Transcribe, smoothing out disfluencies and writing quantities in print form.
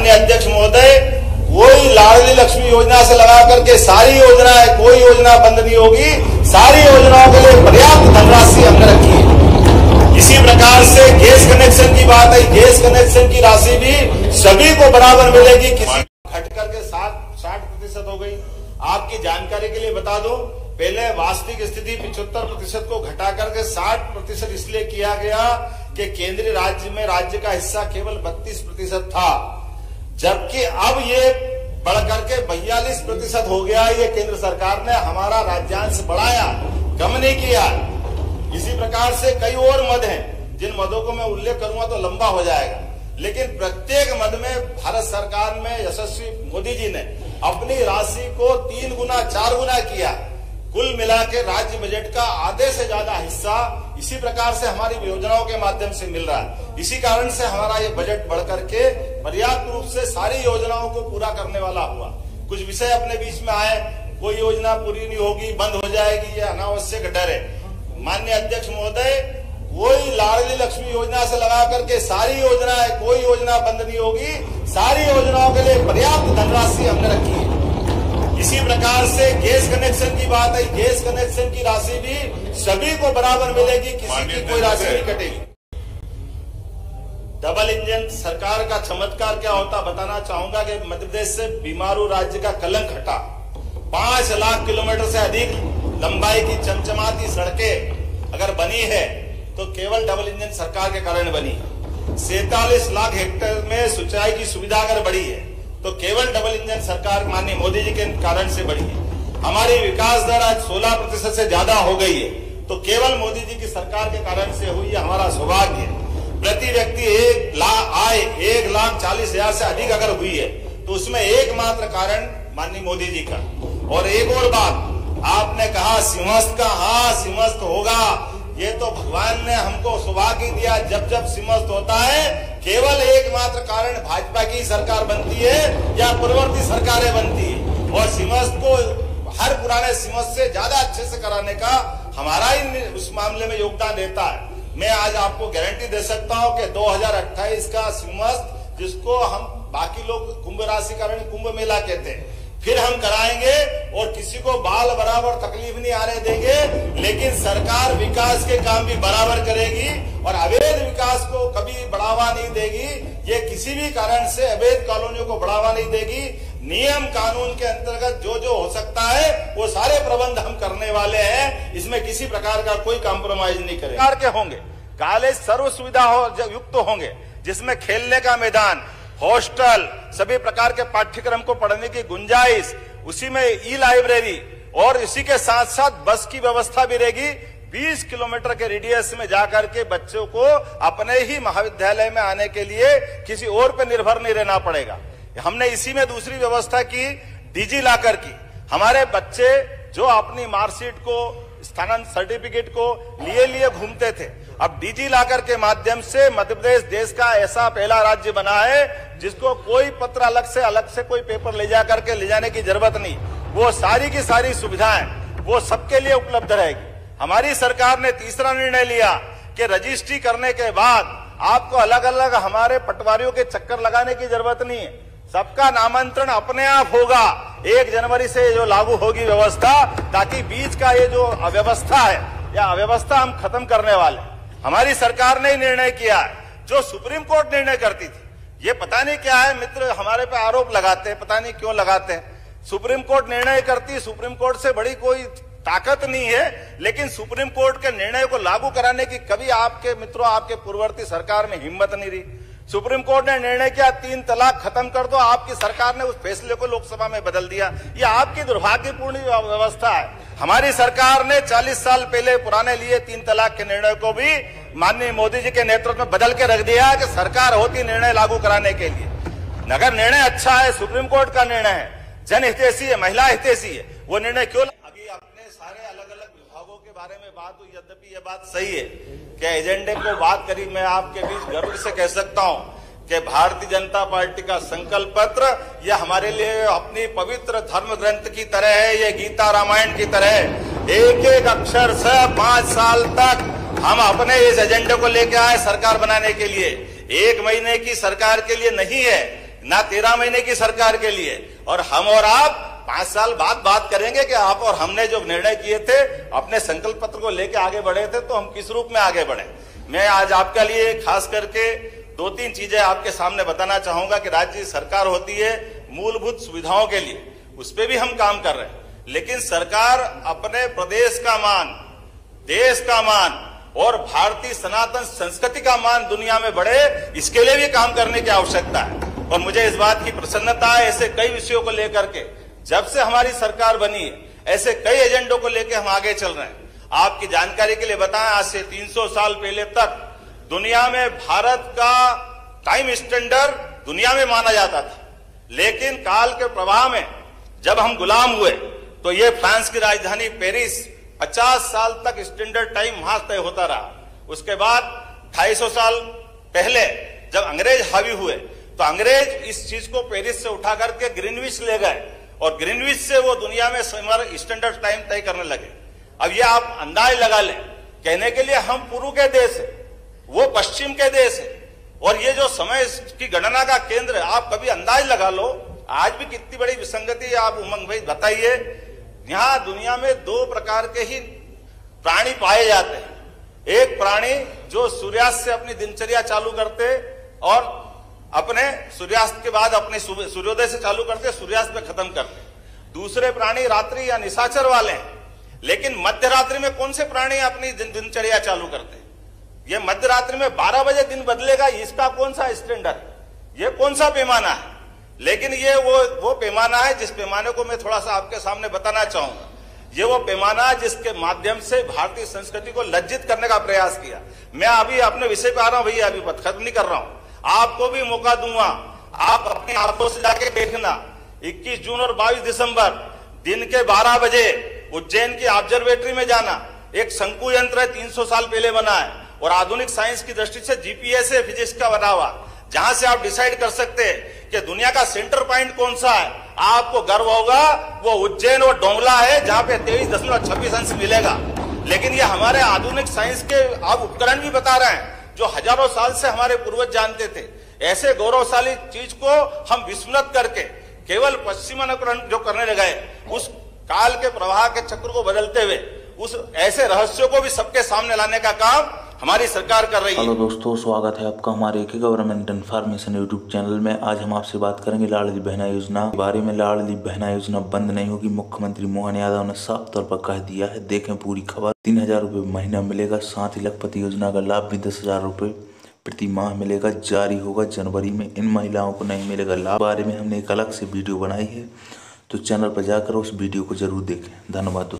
माननीय अध्यक्ष महोदय, कोई लाडली लक्ष्मी योजना से लगा करके सारी योजनाएं, कोई योजना बंद नहीं होगी। सारी योजनाओं के लिए पर्याप्त धनराशि हमने रखी है। इसी प्रकार से गैस कनेक्शन की बात है, गैस कनेक्शन की राशि भी सभी को बराबर मिलेगी। किसी घट करके 60% हो गई। आपकी जानकारी के लिए बता दूं, पहले वास्तविक स्थिति 75% को घटा करके 60% इसलिए किया गया कि केंद्रीय राज्य में राज्य का हिस्सा केवल 32% था, जबकि अब ये बढ़कर के 42% हो गया। ये केंद्र सरकार ने हमारा राज्यांश बढ़ाया, कम नहीं किया। इसी प्रकार से कई और मद हैं, जिन मदों को मैं उल्लेख करूंगा तो लंबा हो जाएगा, लेकिन प्रत्येक मद में भारत सरकार में यशस्वी मोदी जी ने अपनी राशि को 3 गुना 4 गुना किया। कुल मिला के राज्य बजट का आधे से ज्यादा हिस्सा इसी प्रकार से हमारी योजनाओं के माध्यम से मिल रहा है। इसी कारण से हमारा ये बजट बढ़ करके पर्याप्त रूप से सारी योजनाओं को पूरा करने वाला हुआ। कुछ विषय अपने बीच में आए, कोई योजना पूरी नहीं होगी, बंद हो जाएगी, ये अनावश्यक डर है। माननीय अध्यक्ष महोदय, कोई लाडली लक्ष्मी योजना से लगा करके सारी योजनाएं, कोई योजना बंद नहीं होगी। सारी योजनाओं के लिए पर्याप्त धनराशि हमने रखी है। इसी प्रकार से गैस कनेक्शन की बात है, गैस कनेक्शन की राशि भी सभी को बराबर मिलेगी, किसी की कोई राशि नहीं कटेगी। डबल इंजन सरकार का चमत्कार क्या होता बताना चाहूंगा कि मध्य प्रदेश से बीमारू राज्य का कलंक हटा। 5 लाख किलोमीटर से अधिक लंबाई की चमचमाती सड़कें अगर बनी है तो केवल डबल इंजन सरकार के कारण बनी। 47 लाख हेक्टेयर में सिंचाई की सुविधा अगर बढ़ी है तो केवल डबल इंजन सरकार माननीय मोदी जी के कारण से बढ़ी है। हमारी विकास दर आज 16% से ज्यादा हो गई है तो केवल मोदी जी की सरकार के कारण से हुई है। हमारा सौभाग्य है। प्रति व्यक्ति 1,40,000 से अधिक अगर हुई है तो उसमें एकमात्र कारण माननीय मोदी जी का। और एक और बात आपने कहा सिंहस्थ का, हाँ सिंहस्थ होगा, ये तो भगवान ने हमको सौभाग्य दिया। जब जब सिंहस्थ होता है केवल एकमात्र कारण भाजपा की सरकार बनती है या पूर्ववर्ती सरकारें बनती है, और सिंहस्थ को हर पुराने सिंहस्थ से ज्यादा अच्छे से कराने का हमारा ही उस मामले में योगदान रहता है। मैं आज आपको गारंटी दे सकता हूं कि 2028 का सिंहस्थ, जिसको हम बाकी लोग कुंभ राशि का कुंभ मेला कहते हैं, फिर हम कराएंगे और किसी को बाल बराबर तकलीफ नहीं आने देंगे। लेकिन सरकार विकास के काम भी बराबर करेगी और अवैध विकास को कभी बढ़ावा नहीं देगी। ये किसी भी कारण से अवैध कॉलोनियों को बढ़ावा नहीं देगी। नियम कानून के अंतर्गत जो जो हो सकता है वो सारे प्रबंध हम करने वाले हैं। इसमें किसी प्रकार का कोई कॉम्प्रोमाइज नहीं करेंगे। सरकार के होंगे कॉलेज सर्व सुविधा युक्त होंगे, जिसमें खेलने का मैदान, हॉस्टल, सभी प्रकार के पाठ्यक्रम को पढ़ने की गुंजाइश, उसी में ई लाइब्रेरी और इसी के साथ साथ बस की व्यवस्था भी रहेगी। 20 किलोमीटर के रेडियस में जाकर के बच्चों को अपने ही महाविद्यालय में आने के लिए किसी और पर निर्भर नहीं रहना पड़ेगा। हमने इसी में दूसरी व्यवस्था की, डिजी लॉकर की। हमारे बच्चे जो अपनी मार्कशीट को, स्थानांतरण सर्टिफिकेट को लिए घूमते थे, अब डिजी लॉकर के माध्यम से मध्य प्रदेश देश का ऐसा पहला राज्य बना है जिसको कोई पत्र अलग से कोई पेपर ले जा करके ले जाने की जरूरत नहीं। वो सारी की सारी सुविधाएं वो सबके लिए उपलब्ध रहेगी। हमारी सरकार ने तीसरा निर्णय लिया कि रजिस्ट्री करने के बाद आपको अलग अलग हमारे पटवारियों के चक्कर लगाने की जरूरत नहीं है। सबका नामांतरण अपने आप होगा। 1 जनवरी से जो लागू होगी व्यवस्था, ताकि बीच का ये जो अव्यवस्था है या अव्यवस्था हम खत्म करने वाले। हमारी सरकार ने निर्णय किया है जो सुप्रीम कोर्ट निर्णय करती थी। ये पता नहीं क्या है, मित्र हमारे पे आरोप लगाते हैं, पता नहीं क्यों लगाते हैं। सुप्रीम कोर्ट निर्णय करती, सुप्रीम कोर्ट से बड़ी कोई ताकत नहीं है, लेकिन सुप्रीम कोर्ट के निर्णय को लागू कराने की कभी आपके मित्रों, आपके पूर्ववर्ती सरकार में हिम्मत नहीं रही। सुप्रीम कोर्ट ने निर्णय किया 3 तलाक खत्म कर दो, आपकी सरकार ने उस फैसले को लोकसभा में बदल दिया। ये आपकी दुर्भाग्यपूर्ण व्यवस्था है। हमारी सरकार ने 40 साल पहले पुराने लिए 3 तलाक के निर्णय को भी माननीय मोदी जी के नेतृत्व में बदल के रख दिया कि सरकार होती निर्णय लागू कराने के लिए। अगर निर्णय अच्छा है, सुप्रीम कोर्ट का निर्णय है, जनहितैषी है, महिला हितैषी है, वो निर्णय क्यों? अभी अपने सारे अलग अलग विभागों के बारे में बात हुई, यद्यपि ये बात सही है कि एजेंडे को बात करी। मैं आपके बीच गर्व से कह सकता हूं कि भारतीय जनता पार्टी का संकल्प पत्र यह हमारे लिए अपनी पवित्र धर्म ग्रंथ की तरह है, ये गीता रामायण की तरह है। एक एक अक्षर से 5 साल तक हम अपने इस एजेंडे को लेकर आए सरकार बनाने के लिए। 1 महीने की सरकार के लिए नहीं है, ना 13 महीने की सरकार के लिए। और हम और आप 5 साल बाद बात करेंगे कि आप और हमने जो निर्णय किए थे, अपने संकल्प पत्र को लेकर आगे बढ़े थे, तो हम किस रूप में आगे बढ़े। मैं आज आपके लिए खास करके 2-3 चीजें आपके सामने बताना चाहूंगा कि राज्य सरकार होती है मूलभूत सुविधाओं के लिए, उस पर भी हम काम कर रहे हैं, लेकिन सरकार अपने प्रदेश का मान, देश का मान और भारतीय सनातन संस्कृति का मान दुनिया में बढ़े, इसके लिए भी काम करने की आवश्यकता है। और मुझे इस बात की प्रसन्नता है, ऐसे कई विषयों को लेकर के जब से हमारी सरकार बनी है, ऐसे कई एजेंडों को लेकर हम आगे चल रहे हैं। आपकी जानकारी के लिए बताएं, आज से 300 साल पहले तक दुनिया में भारत का टाइम स्टैंडर्ड दुनिया में माना जाता था, लेकिन काल के प्रवाह में जब हम गुलाम हुए तो ये फ्रांस की राजधानी पेरिस 50 साल तक स्टैंडर्ड टाइम वहां तय होता रहा। उसके बाद 250 साल पहले जब अंग्रेज हावी हुए तो अंग्रेज इस चीज को पेरिस से उठा करके ग्रीनविच ले गए और ग्रीनविच से वो दुनिया में स्टैंडर्ड टाइम तय करने लगे। अब ये आप अंदाज लगा लें, कहने के लिए हम पूर्व के देश है, वो पश्चिम के देश है, और ये जो समय की गणना का केंद्र है, आप कभी अंदाज लगा लो आज भी कितनी बड़ी विसंगति है। आप उमंग भाई बताइए, यहां दुनिया में 2 प्रकार के ही प्राणी पाए जाते हैं। एक प्राणी जो सूर्यास्त से अपनी दिनचर्या चालू करते और अपने सूर्यास्त के बाद अपने सूर्योदय से चालू करते, सूर्यास्त में खत्म करते। दूसरे प्राणी रात्रि या निशाचर वाले हैं, लेकिन मध्य रात्रि में कौन से प्राणी अपनी दिनचर्या चालू करते हैं? ये मध्य रात्रि में 12 बजे दिन बदलेगा, इसका कौन सा स्टैंडर्ड, ये कौन सा पैमाना है? लेकिन ये वो पैमाना है जिस पैमाने को मैं थोड़ा सा आपके सामने बताना चाहूंगा। ये वो पैमाना है जिसके माध्यम से भारतीय संस्कृति को लज्जित करने का प्रयास किया। मैं अभी अपने विषय पे आ रहा हूं भैया, अभी खत्म नहीं कर रहा हूं, आपको भी मौका दूंगा, आप अपनी आंखों से जाके देखना। 21 जून और 22 दिसंबर दिन के 12 बजे उज्जैन की ऑब्जर्वेटरी में जाना। एक शंकु यंत्र है, 300 साल पहले बना है और आधुनिक साइंस की दृष्टि से जीपीएस है फिजिक्स का बना हुआ, जहां से आप डिसाइड कर सकते हैं कि दुनिया का सेंटर पॉइंट कौन सा है। आपको गर्व होगा वो उज्जैन और डोंगला है, जहां पे 23.26 अंश मिलेगा। लेकिन ये हमारे आधुनिक साइंस के आप उपकरण भी बता रहे हैं जो हजारों साल से हमारे पूर्वज जानते थे। ऐसे गौरवशाली चीज को हम विस्मृत करके केवल पश्चिमानुकरण जो करने लगे, उस काल के प्रवाह के चक्र को बदलते हुए उस ऐसे रहस्यों को भी सबके सामने लाने का काम हमारी सरकार कर रही है। हेलो दोस्तों, स्वागत है आपका हमारे एक गवर्नमेंट इन्फॉर्मेशन यूट्यूब चैनल में। आज हम आपसे बात करेंगे लाडली बहना योजना के बारे में। लाडली बहना योजना बंद नहीं होगी, मुख्यमंत्री मोहन यादव ने साफ तौर पर कह दिया है। देखें पूरी खबर। 3000 रुपये महीना मिलेगा, साथ ही लखपति योजना का लाभ भी 10,000 रुपये प्रति माह मिलेगा, जारी होगा जनवरी में। इन महिलाओं को नहीं मिलेगा लाभ, बारे में हमने एक अलग से वीडियो बनाई है, तो चैनल पर जाकर उस वीडियो को जरूर देखें। धन्यवाद।